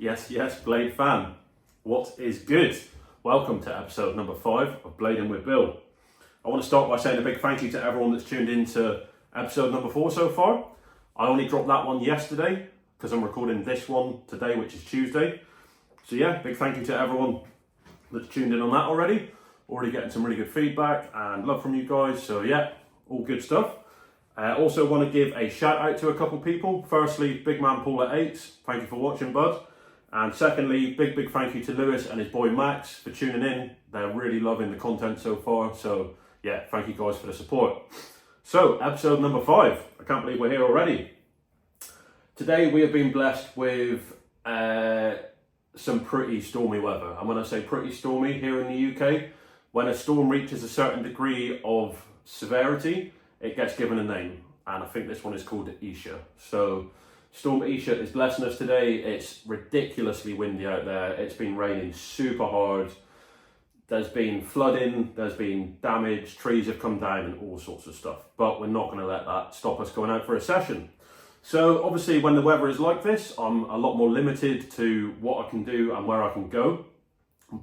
Yes, Blade fan. What is good? Welcome to episode number 5 of Blading with Bill. I want to start by saying a big thank you to everyone that's tuned in to episode number 4 so far. I only dropped that one yesterday because I'm recording this one today, which is Tuesday. So yeah, big thank you to everyone that's tuned in on that already. Already getting some really good feedback and love from you guys. So yeah, all good stuff. I also want to give a shout out to a couple people. Firstly, big man Paul at 8, thank you for watching, bud. And secondly, big thank you to Lewis and his boy Max for tuning in. They're really loving the content so far. So yeah, thank you guys for the support. So episode number 5, I can't believe we're here already. Today we have been blessed with some pretty stormy weather. And when I say pretty stormy here in the UK, when a storm reaches a certain degree of severity, it gets given a name. And I think this one is called Isha. So Storm Isha is blessing us today. It's ridiculously windy out there. It's been raining super hard. There's been flooding, there's been damage, trees have come down and all sorts of stuff. But we're not going to let that stop us going out for a session. So obviously when the weather is like this, I'm a lot more limited to what I can do and where I can go.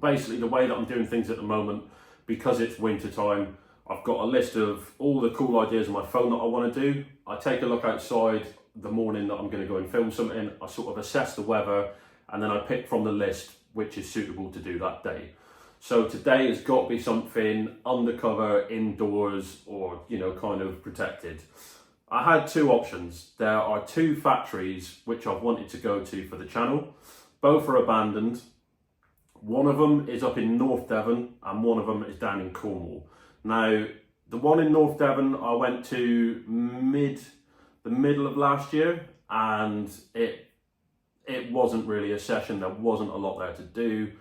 Basically the way that I'm doing things at the moment, because it's winter time, I've got a list of all the cool ideas on my phone that I want to do. I take a look outside the morning that I'm going to go and film something. I sort of assess the weather and then I pick from the list which is suitable to do that day. So today has got to be something undercover, indoors, or kind of protected. I had 2 options. There are 2 factories which I've wanted to go to for the channel. Both are abandoned. One of them is up in North Devon and one of them is down in Cornwall. Now, the one in North Devon I went to the middle of last year, and it wasn't really a session. There wasn't a lot there to do.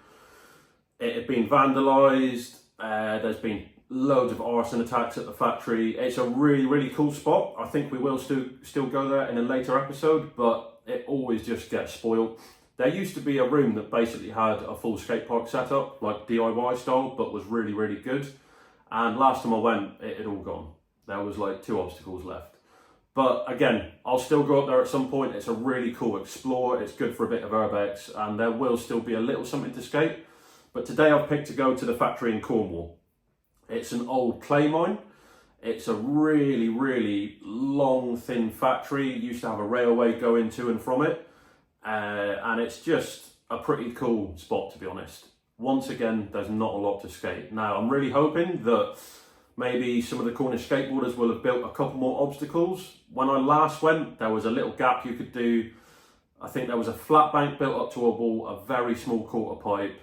It had been vandalised. There's been loads of arson attacks at the factory. It's a really cool spot. I think we will still go there in a later episode, but it always just gets spoiled. There used to be a room that basically had a full skate park set up, like DIY style, but was really good. And last time I went, it had all gone. There was like 2 obstacles left. But again, I'll still go up there at some point. It's a really cool explore. It's good for a bit of urbex, and there will still be a little something to skate. But today I've picked to go to the factory in Cornwall. It's an old clay mine. It's a really long, thin factory. It used to have a railway going to and from it. And it's just a pretty cool spot, to be honest. Once again, there's not a lot to skate. Now, I'm really hoping that maybe some of the Cornish skateboarders will have built a couple more obstacles. When I last went, there was a little gap you could do. I think there was a flat bank built up to a wall, a very small quarter pipe,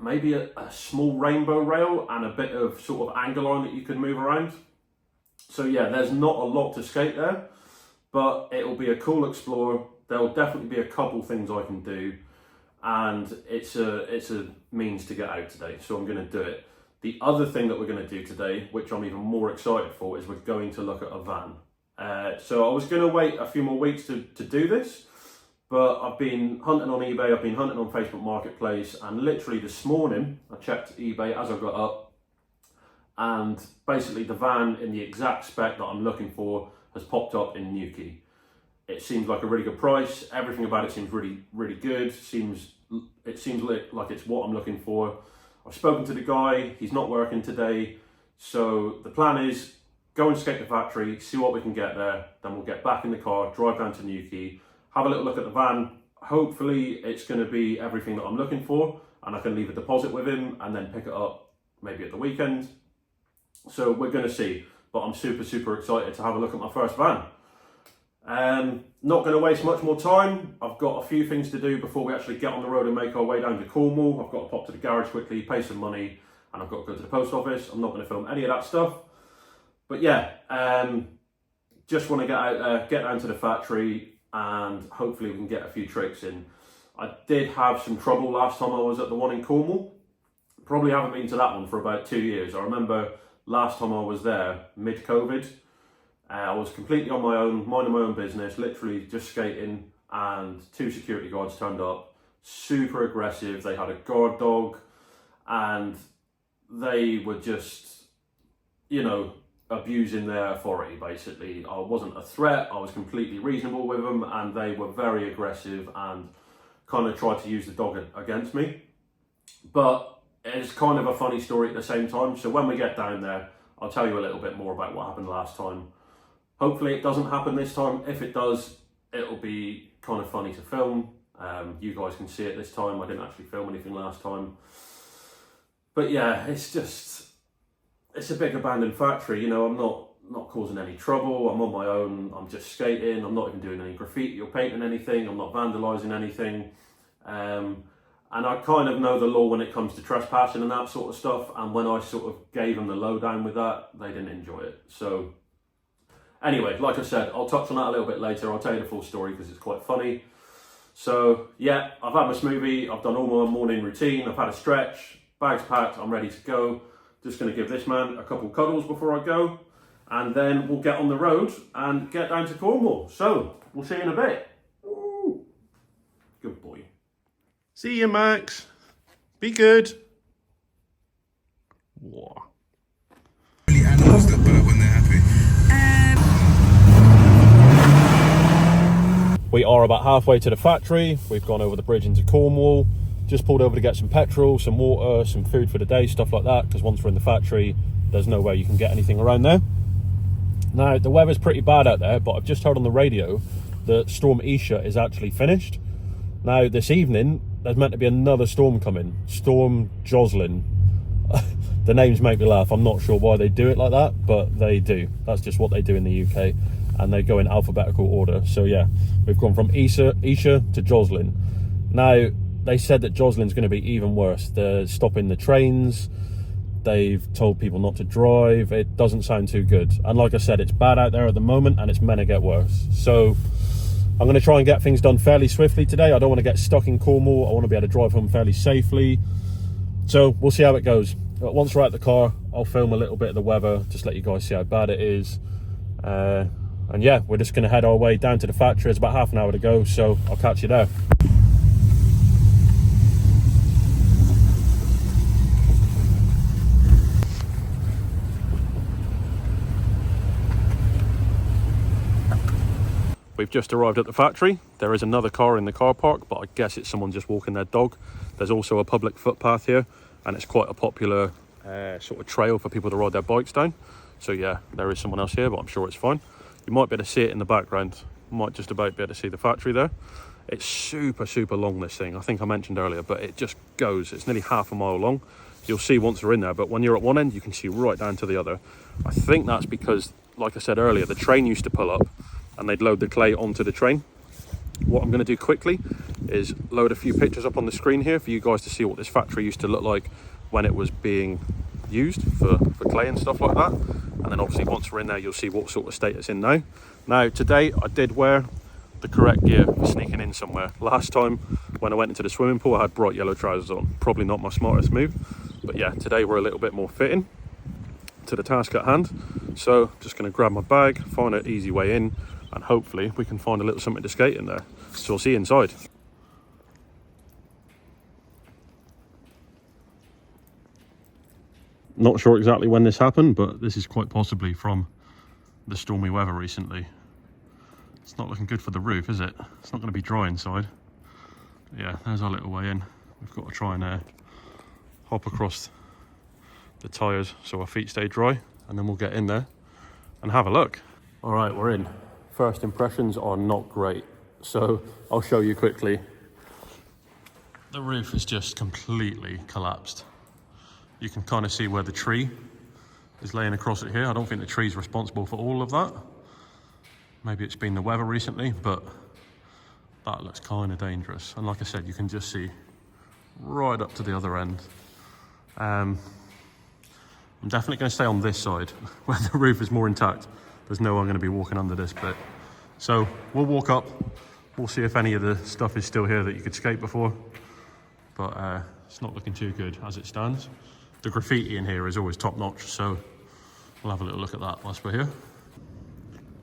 maybe a small rainbow rail and a bit of sort of angle line that you could move around. So yeah, there's not a lot to skate there, but it'll be a cool explore. There'll definitely be a couple things I can do, and it's a means to get out today, so I'm going to do it. The other thing that we're going to do today, which I'm even more excited for, is we're going to look at a van. So I was going to wait a few more weeks to do this, but I've been hunting on eBay, I've been hunting on Facebook Marketplace, and literally this morning I checked eBay as I got up, and basically the van in the exact spec that I'm looking for has popped up in Newquay. It seems like a really good price. Everything about it seems really good. It seems like it's what I'm looking for. I've spoken to the guy, he's not working today. So the plan is go and skate the factory, see what we can get there. Then we'll get back in the car, drive down to Newquay, have a little look at the van. Hopefully it's going to be everything that I'm looking for, and I can leave a deposit with him and then pick it up maybe at the weekend. So we're going to see, but I'm super excited to have a look at my first van. Not going to waste much more time. I've got a few things to do before we actually get on the road and make our way down to Cornwall. I've got to pop to the garage quickly, pay some money, and I've got to go to the post office. I'm not going to film any of that stuff. But yeah, just want to get out there, get down to the factory, and hopefully we can get a few tricks in. I did have some trouble last time I was at the one in Cornwall. Probably haven't been to that one for about 2 years. I remember last time I was there, mid-COVID, I was completely on my own, minding my own business, literally just skating, and 2 security guards turned up, super aggressive. They had a guard dog, and they were just, abusing their authority, basically. I wasn't a threat, I was completely reasonable with them, and they were very aggressive and kind of tried to use the dog against me. But it's kind of a funny story at the same time. So when we get down there, I'll tell you a little bit more about what happened last time. Hopefully it doesn't happen this time. If it does, it'll be kind of funny to film. You guys can see it this time. I didn't actually film anything last time. But yeah, it's a big abandoned factory. You know, I'm not causing any trouble. I'm on my own. I'm just skating. I'm not even doing any graffiti or painting anything. I'm not vandalising anything. And I kind of know the law when it comes to trespassing and that sort of stuff. And when I sort of gave them the lowdown with that, they didn't enjoy it. So anyway, like I said, I'll touch on that a little bit later. I'll tell you the full story because it's quite funny. So yeah, I've had my smoothie. I've done all my morning routine. I've had a stretch. Bag's packed. I'm ready to go. Just going to give this man a couple cuddles before I go. And then we'll get on the road and get down to Cornwall. So we'll see you in a bit. Ooh. Good boy. See you, Max. Be good. Whoa. Animals that burp when they're happy. We are about halfway to the factory. We've gone over the bridge into Cornwall. Just pulled over to get some petrol, some water, some food for the day, stuff like that. Because once we're in the factory, there's no way you can get anything around there. Now, the weather's pretty bad out there, but I've just heard on the radio that Storm Isha is actually finished. Now, this evening, there's meant to be another storm coming. Storm Jocelyn. The names make me laugh. I'm not sure why they do it like that, but they do. That's just what they do in the UK. And they go in alphabetical order. So yeah, we've gone from Isha to Jocelyn. Now, they said that Jocelyn's going to be even worse. They're stopping the trains. They've told people not to drive. It doesn't sound too good. And like I said, it's bad out there at the moment and it's meant to get worse. So I'm going to try and get things done fairly swiftly today. I don't want to get stuck in Cornwall. I want to be able to drive home fairly safely. So we'll see how it goes. But once we're at the car, I'll film a little bit of the weather, just let you guys see how bad it is. And yeah, we're just going to head our way down to the factory. It's about half an hour to go, so I'll catch you there. We've just arrived at the factory. There is another car in the car park, but I guess it's someone just walking their dog. There's also a public footpath here, and it's quite a popular sort of trail for people to ride their bikes down. So yeah, there is someone else here, but I'm sure it's fine. You might be able to see it in the background. Might just about be able to see the factory there. It's super, super long, this thing. I think I mentioned earlier, but it just goes. It's nearly half a mile long. You'll see once we're in there, but when you're at one end, you can see right down to the other. I think that's because, like I said earlier, the train used to pull up and they'd load the clay onto the train. What I'm going to do quickly is load a few pictures up on the screen here for you guys to see what this factory used to look like when it was being used for clay and stuff like that. And then obviously once we're in there, you'll see what sort of state it's in now. Now today I did wear the correct gear for sneaking in somewhere. Last time when I went into the swimming pool, I had bright yellow trousers on. Probably not my smartest move, but yeah, today we're a little bit more fitting to the task at hand. So just going to grab my bag, find an easy way in, and hopefully we can find a little something to skate in there. So we'll see you inside. Not sure exactly when this happened, but this is quite possibly from the stormy weather recently. It's not looking good for the roof, is it? It's not going to be dry inside. But yeah, there's our little way in. We've got to try and hop across the tyres so our feet stay dry, and then we'll get in there and have a look. All right, we're in. First impressions are not great, so I'll show you quickly. The roof is just completely collapsed. You can kind of see where the tree is laying across it here. I don't think the tree's responsible for all of that. Maybe it's been the weather recently, but that looks kind of dangerous. And like I said, you can just see right up to the other end. I'm definitely going to stay on this side where the roof is more intact. There's no way I'm going to be walking under this bit. So we'll walk up. We'll see if any of the stuff is still here that you could skate before. But it's not looking too good as it stands. The graffiti in here is always top notch, so we'll have a little look at that whilst we're here.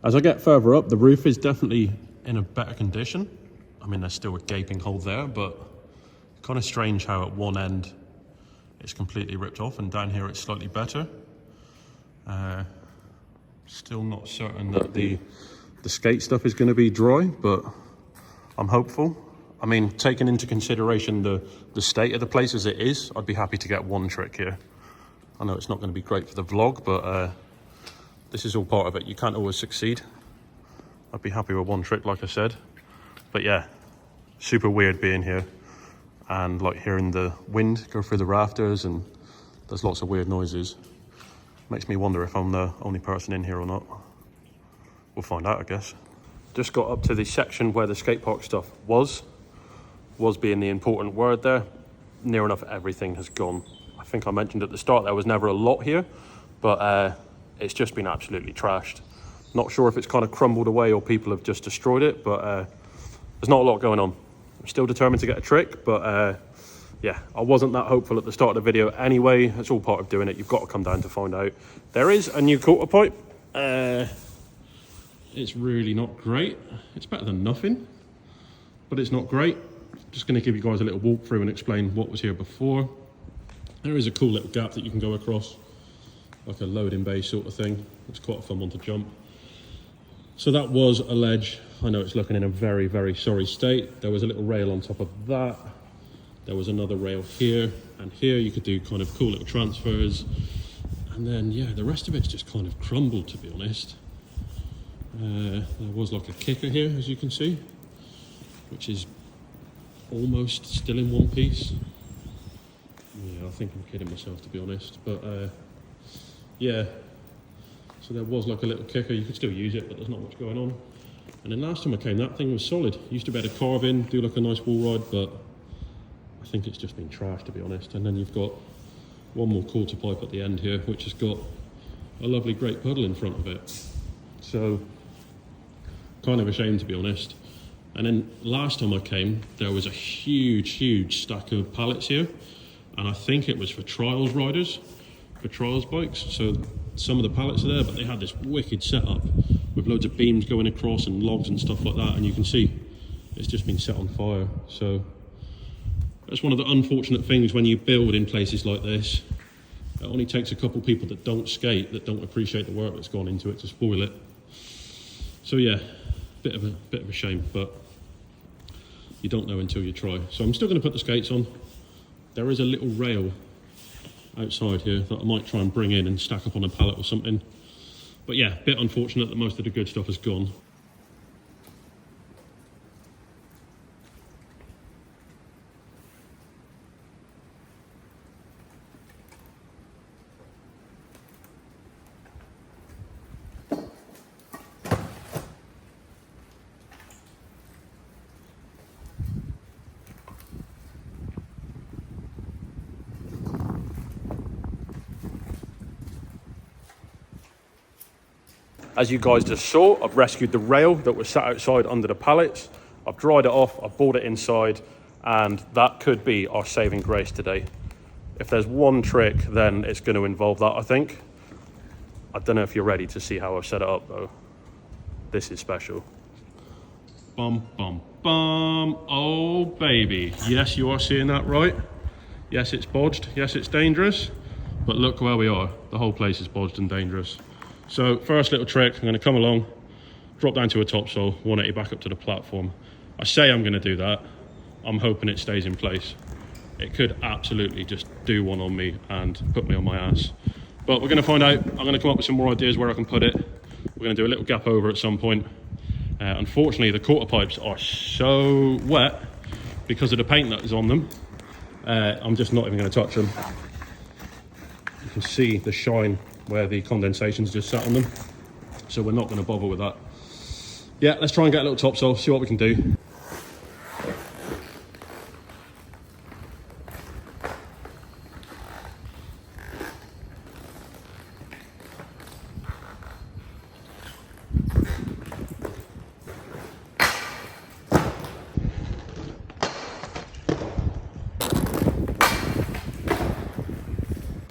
As I get further up, the roof is definitely in a better condition. I mean, there's still a gaping hole there, but kind of strange how at one end it's completely ripped off and down here it's slightly better. Still not certain that the skate stuff is going to be dry, but I'm hopeful. I mean, taking into consideration the state of the place as it is, I'd be happy to get one trick here. I know it's not going to be great for the vlog, but this is all part of it. You can't always succeed. I'd be happy with one trick, like I said. But yeah, super weird being here and like hearing the wind go through the rafters, and there's lots of weird noises. Makes me wonder if I'm the only person in here or not. We'll find out, I guess. Just got up to the section where the skate park stuff was being the important word there. Near enough everything has gone. I think I mentioned at the start there was never a lot here, but it's just been absolutely trashed. Not sure if it's kind of crumbled away or people have just destroyed it, but there's not a lot going on. I'm still determined to get a trick, but yeah, I wasn't that hopeful at the start of the video anyway. It's all part of doing it. You've got to come down to find out. There is a new quarter pipe. It's really not great. It's better than nothing, but it's not great. Just going to give you guys a little walkthrough and explain what was here before. There is a cool little gap that you can go across, like a loading bay sort of thing. It's quite a fun one to jump. So that was a ledge. I know it's looking in a very, very sorry state. There was a little rail on top of that. There was another rail here and here. You could do kind of cool little transfers. And then, yeah, the rest of it's just kind of crumbled, to be honest. There was like a kicker here, as you can see, which is almost still in one piece. Yeah, I think I'm kidding myself, to be honest. But yeah, so there was like a little kicker. You could still use it, but there's not much going on. And then last time I came, that thing was solid. Used to be able to carve in, do like a nice wall ride, but I think it's just been trashed, to be honest. And then you've got one more quarter pipe at the end here, which has got a lovely great puddle in front of it. So kind of a shame, to be honest. And then last time I came, there was a huge stack of pallets here, and I think it was for trials riders, for trials bikes. So some of the pallets are there, but they had this wicked setup with loads of beams going across and logs and stuff like that, and you can see it's just been set on fire. So that's one of the unfortunate things when you build in places like this. It only takes a couple of people that don't skate, that don't appreciate the work that's gone into it, to spoil it. So yeah, bit of a shame, but you don't know until you try. So I'm still going to put the skates on. There is a little rail outside here that I might try and bring in and stack up on a pallet or something. But yeah, bit unfortunate that most of the good stuff has gone. As you guys just saw, I've rescued the rail that was sat outside under the pallets. I've dried it off, I've brought it inside, and that could be our saving grace today. If there's one trick, then it's going to involve that, I think. I don't know if you're ready to see how I've set it up, though. This is special. Bum, bum, bum. Oh, baby. Yes, you are seeing that right. Yes, it's bodged. Yes, it's dangerous. But look where we are. The whole place is bodged and dangerous. So first little trick, I'm going to come along, drop down to a topsail, 180 back up to the platform. I say I'm going to do that. I'm hoping it stays in place. It could absolutely just do one on me and put me on my ass. But we're going to find out. I'm going to come up with some more ideas where I can put it. We're going to do a little gap over at some point. Unfortunately, the quarter pipes are so wet because of the paint that is on them. I'm just not even going to touch them. You can see the shine where the condensation's just sat on them. So we're not going to bother with that. Yeah, let's try and get a little topsail, see what we can do.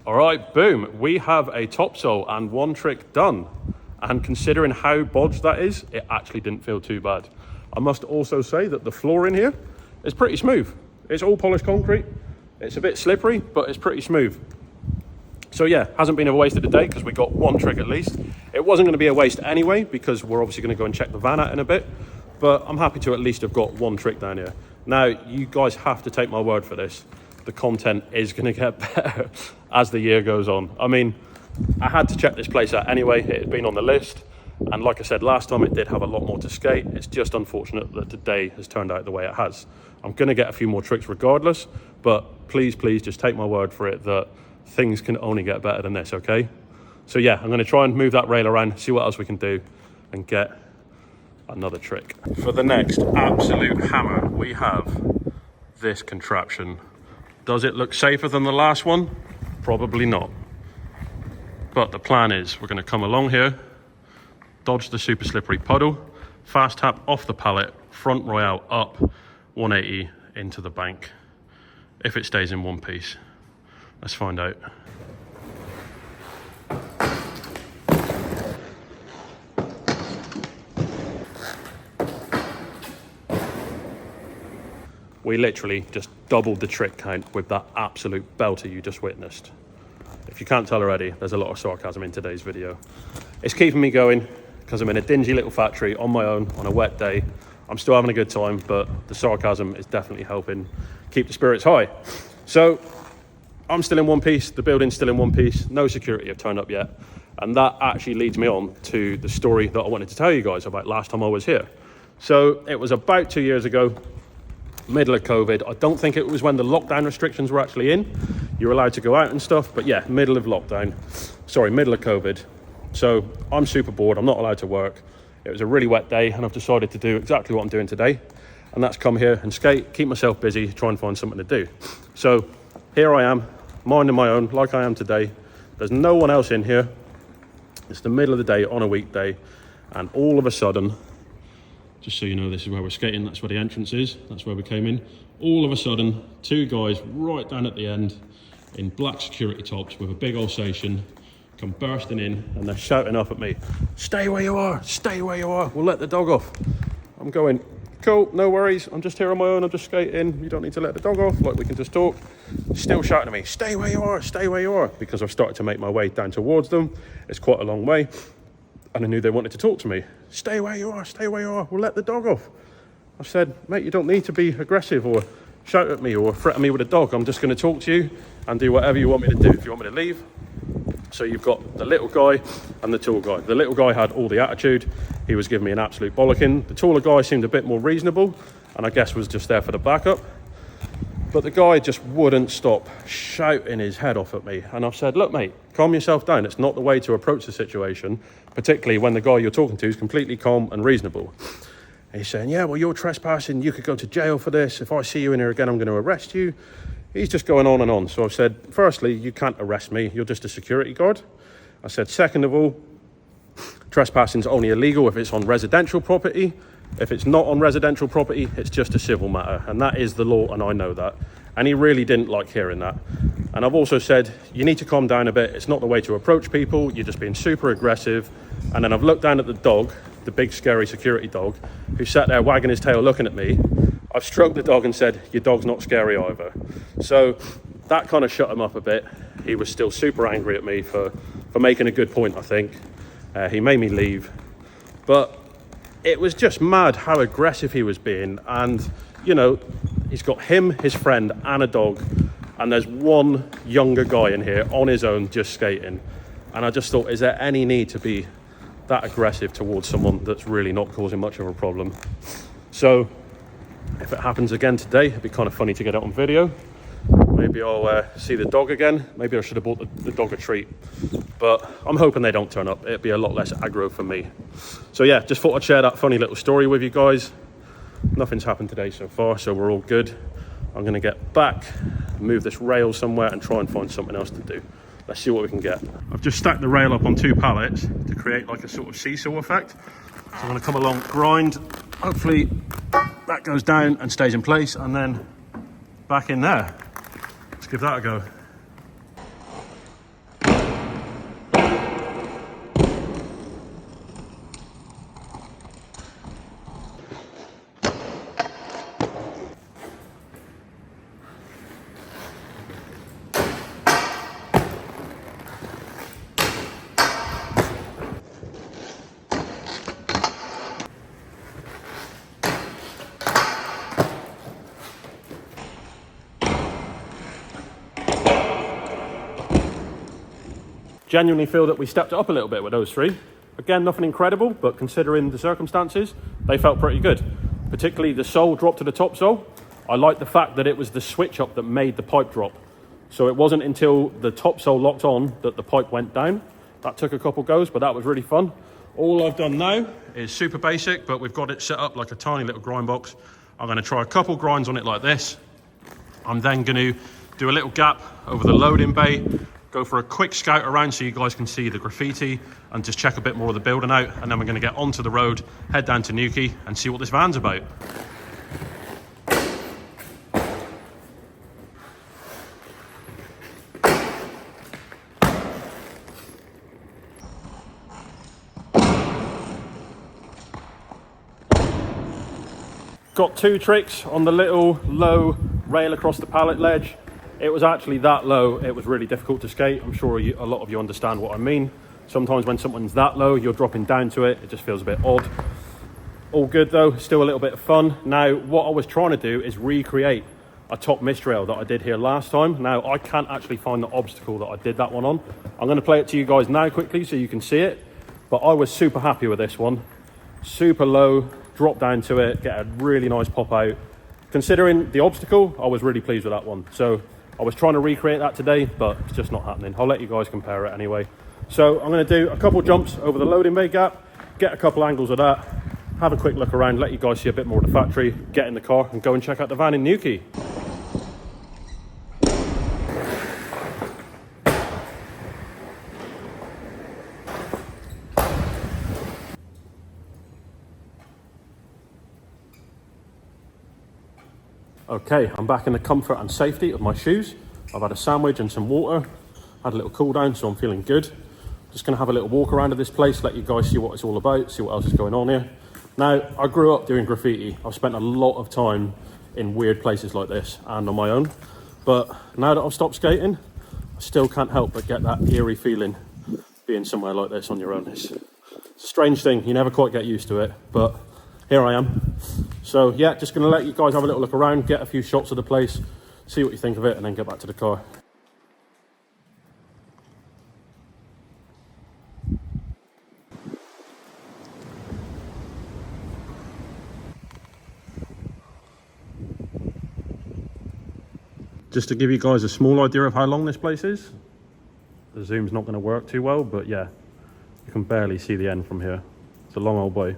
All right, boom, we have a topsail and one trick done. And considering how bodged that is, it actually didn't feel too bad. I must also say that the floor in here is pretty smooth. It's all polished concrete. It's a bit slippery, but it's pretty smooth. So yeah, hasn't been a waste of the day because we got one trick at least. It wasn't going to be a waste anyway because we're obviously going to go and check the van out in a bit. But I'm happy to at least have got one trick down here. Now, you guys have to take my word for this. The content is going to get better as the year goes on. I mean, I had to check this place out anyway. It had been on the list. And like I said, last time it did have a lot more to skate. It's just unfortunate that today has turned out the way it has. I'm going to get a few more tricks regardless, but please just take my word for it that things can only get better than this, okay? So yeah, I'm going to try and move that rail around, see what else we can do, and get another trick. For the next absolute hammer, we have this contraption. Does it look safer than the last one? Probably not. But the plan is we're going to come along here, dodge the super slippery puddle, fast tap off the pallet, front royale up, 180 into the bank. If it stays in one piece. Let's find out. We literally just doubled the trick count with that absolute belter you just witnessed. If you can't tell already, there's a lot of sarcasm in today's video. It's keeping me going because I'm in a dingy little factory on my own on a wet day. I'm still having a good time, but the sarcasm is definitely helping keep the spirits high. So I'm still in one piece, the building's still in one piece, no security have turned up yet. And that actually leads me on to the story that I wanted to tell you guys about last time I was here. So it was about 2 years ago, middle of COVID. I don't think it was when the lockdown restrictions were actually in. You were allowed to go out and stuff, but yeah, middle of COVID. So I'm super bored, I'm not allowed to work. It was a really wet day and I've decided to do exactly what I'm doing today. And that's come here and skate, keep myself busy, try and find something to do. So here I am, minding my own like I am today. There's no one else in here. It's the middle of the day on a weekday. And all of a sudden, just so you know, this is where we're skating. That's where the entrance is. That's where we came in. All of a sudden, two guys right down at the end in black security tops with a big old station come bursting in and they're shouting up at me, "Stay where you are, stay where you are, we'll let the dog off." I'm going, cool, no worries, I'm just here on my own, I'm just skating, you don't need to let the dog off, like we can just talk. Still shouting at me, "Stay where you are, stay where you are," because I've started to make my way down towards them. It's quite a long way. And I knew they wanted to talk to me. "Stay where you are, stay where you are, we'll let the dog off." I said, "Mate, you don't need to be aggressive or shout at me or threaten me with a dog. I'm just going to talk to you and do whatever you want me to do. If you want me to leave." So you've got the little guy and the tall guy. The little guy had all the attitude. He was giving me an absolute bollocking. The taller guy seemed a bit more reasonable and I guess was just there for the backup. But the guy just wouldn't stop shouting his head off at me. And I've said, "Look, mate, calm yourself down. It's not the way to approach the situation, particularly when the guy you're talking to is completely calm and reasonable." And he's saying, "Yeah, well, you're trespassing. You could go to jail for this. If I see you in here again, I'm going to arrest you." He's just going on and on. So I've said, firstly, you can't arrest me. You're just a security guard. I said, second of all, trespassing's only illegal if it's on residential property. If it's not on residential property, it's just a civil matter. And that is the law, and I know that. And he really didn't like hearing that. And I've also said, you need to calm down a bit. It's not the way to approach people. You're just being super aggressive. And then I've looked down at the dog, the big scary security dog, who sat there wagging his tail looking at me. I've stroked the dog and said, "Your dog's not scary either." So that kind of shut him up a bit. He was still super angry at me for making a good point, I think. He made me leave. But it was just mad how aggressive he was being. And, you know, he's got him, his friend, and a dog. And there's one younger guy in here on his own just skating. And I just thought, is there any need to be that aggressive towards someone that's really not causing much of a problem? So if it happens again today, it'd be kind of funny to get it on video. Maybe I'll see the dog again. Maybe I should have bought the dog a treat. But I'm hoping they don't turn up. It'd be a lot less aggro for me. So yeah, just thought I'd share that funny little story with you guys. Nothing's happened today so far, so we're all good. I'm going to get back, move this rail somewhere and try and find something else to do. Let's see what we can get. I've just stacked the rail up on 2 pallets to create like a sort of seesaw effect. So I'm going to come along, grind. Hopefully that goes down and stays in place, and then back in there. Let's give that a go. Genuinely feel that we stepped it up a little bit with those three. Again, nothing incredible, but considering the circumstances, they felt pretty good. Particularly the sole drop to the top sole. I like the fact that it was the switch up that made the pipe drop. So it wasn't until the top sole locked on that the pipe went down. That took a couple goes, but that was really fun. All I've done now is super basic, but we've got it set up like a tiny little grind box. I'm going to try a couple grinds on it like this. I'm then going to do a little gap over the loading bay, go for a quick scout around so you guys can see the graffiti and just check a bit more of the building out, and then we're going to get onto the road, head down to Newquay and see what this van's about. Got two tricks on the little low rail across the pallet ledge. It was actually that low, it was really difficult to skate. I'm sure a lot of you understand what I mean. Sometimes when something's that low, you're dropping down to it, it just feels a bit odd. All good though, still a little bit of fun. Now, what I was trying to do is recreate a top mist rail that I did here last time. Now, I can't actually find the obstacle that I did that one on. I'm gonna play it to you guys now quickly so you can see it. But I was super happy with this one. Super low, drop down to it, get a really nice pop out. Considering the obstacle, I was really pleased with that one. So I was trying to recreate that today, but it's just not happening. I'll let you guys compare it anyway. So I'm going to do a couple jumps over the loading bay gap, get a couple angles of that, have a quick look around, let you guys see a bit more of the factory, get in the car and go and check out the van in Newquay. Okay, I'm back in the comfort and safety of my shoes. I've had a sandwich and some water, had a little cool down, so I'm feeling good. Just gonna have a little walk around of this place, let you guys see what it's all about, see what else is going on here. Now, I grew up doing graffiti. I've spent a lot of time in weird places like this and on my own. But now that I've stopped skating, I still can't help but get that eerie feeling being somewhere like this on your own. It's a strange thing, you never quite get used to it, but here I am. So yeah, just gonna let you guys have a little look around, get a few shots of the place, see what you think of it, and then get back to the car. Just to give you guys a small idea of how long this place is, the zoom's not gonna work too well, but yeah, you can barely see the end from here. It's a long old way.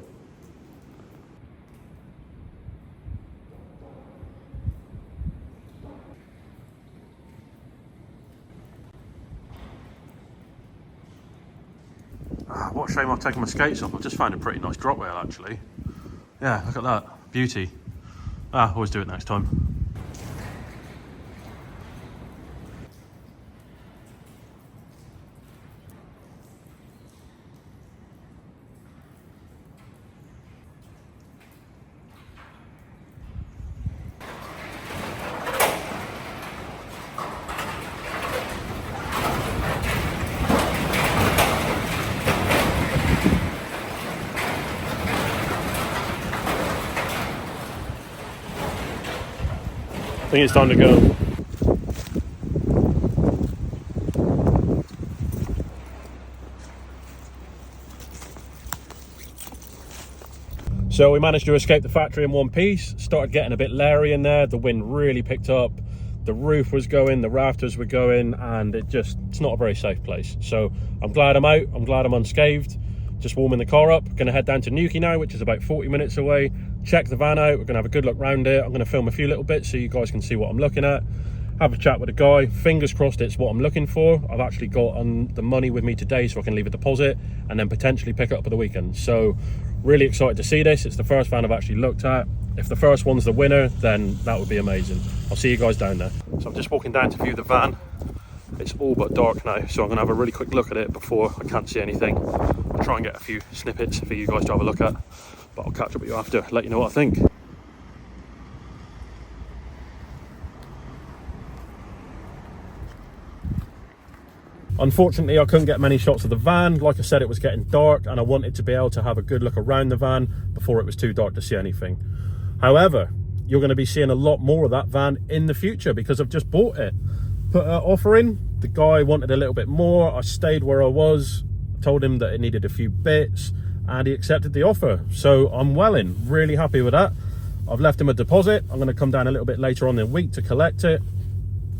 What a shame I've taken my skates off. I've just found a pretty nice drop rail actually. Yeah, look at that, beauty. Always do it next time. I think it's time to go. So we managed to escape the factory in one piece, started getting a bit leery in there, the wind really picked up, the roof was going, the rafters were going, and it's not a very safe place. So I'm glad I'm out, I'm glad I'm unscathed, just warming the car up. Gonna head down to Newquay now, which is about 40 minutes away, check the van out, we're gonna have a good look round it. I'm gonna film a few little bits so you guys can see what I'm looking at, have a chat with a guy, fingers crossed it's what I'm looking for. I've actually got the money with me today so I can leave a deposit and then potentially pick it up for the weekend. So really excited to see this. It's the first van I've actually looked at. If the first one's the winner, then that would be amazing. I'll see you guys down there. So I'm just walking down to view the van. It's all but dark now, so I'm gonna have a really quick look at it before I can't see anything. I'll try and get a few snippets for you guys to have a look at, but I'll catch up with you after, let you know what I think. Unfortunately, I couldn't get many shots of the van. Like I said, it was getting dark and I wanted to be able to have a good look around the van before it was too dark to see anything. However, you're going to be seeing a lot more of that van in the future because I've just bought it. Put an offer in, The guy wanted a little bit more. I stayed where I was, told him that it needed a few bits, and he accepted the offer. So I'm well in, really happy with that. I've left him a deposit. I'm going to come down a little bit later on in the week to collect it.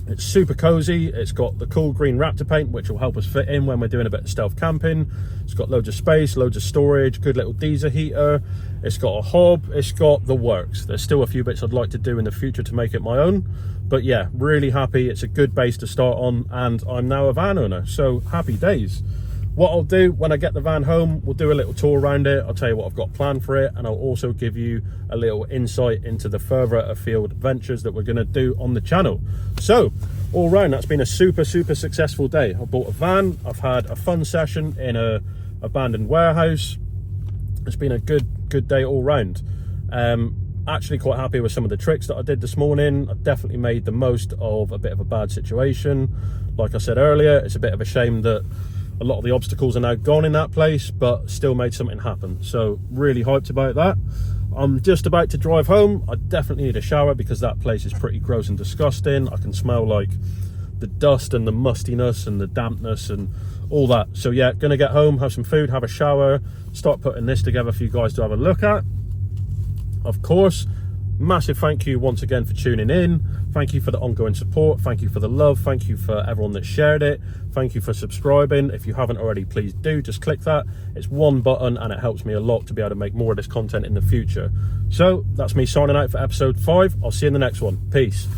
It's super cozy. It's got the cool green Raptor paint, which will help us fit in when we're doing a bit of stealth camping. It's got loads of space, loads of storage, good little diesel heater. It's got a hob. It's got the works. There's still a few bits I'd like to do in the future to make it my own. But yeah, really happy. It's a good base to start on, and I'm now a van owner, so happy days. What I'll do when I get the van home, we'll do a little tour around it. I'll tell you what I've got planned for it, and I'll also give you a little insight into the further afield adventures that we're going to do on the channel. So all round, that's been a super successful day. I bought a van. I've had a fun session in a abandoned warehouse. It's been a good day all round. Actually quite happy with some of the tricks that I did this morning. I definitely made the most of a bit of a bad situation. Like I said earlier, it's a bit of a shame that a lot of the obstacles are now gone in that place, but still made something happen. So really hyped about that. I'm just about to drive home. I definitely need a shower because that place is pretty gross and disgusting. I can smell like the dust and the mustiness and the dampness and all that. So yeah, gonna get home, have some food, have a shower, start putting this together for you guys to have a look at. Of course, massive thank you once again for tuning in. Thank you for the ongoing support. Thank you for the love. Thank you for everyone that shared it. Thank you for subscribing. If you haven't already, please do. Just click that. It's one button and it helps me a lot to be able to make more of this content in the future. So that's me signing out for episode 5. I'll see you in the next one. Peace.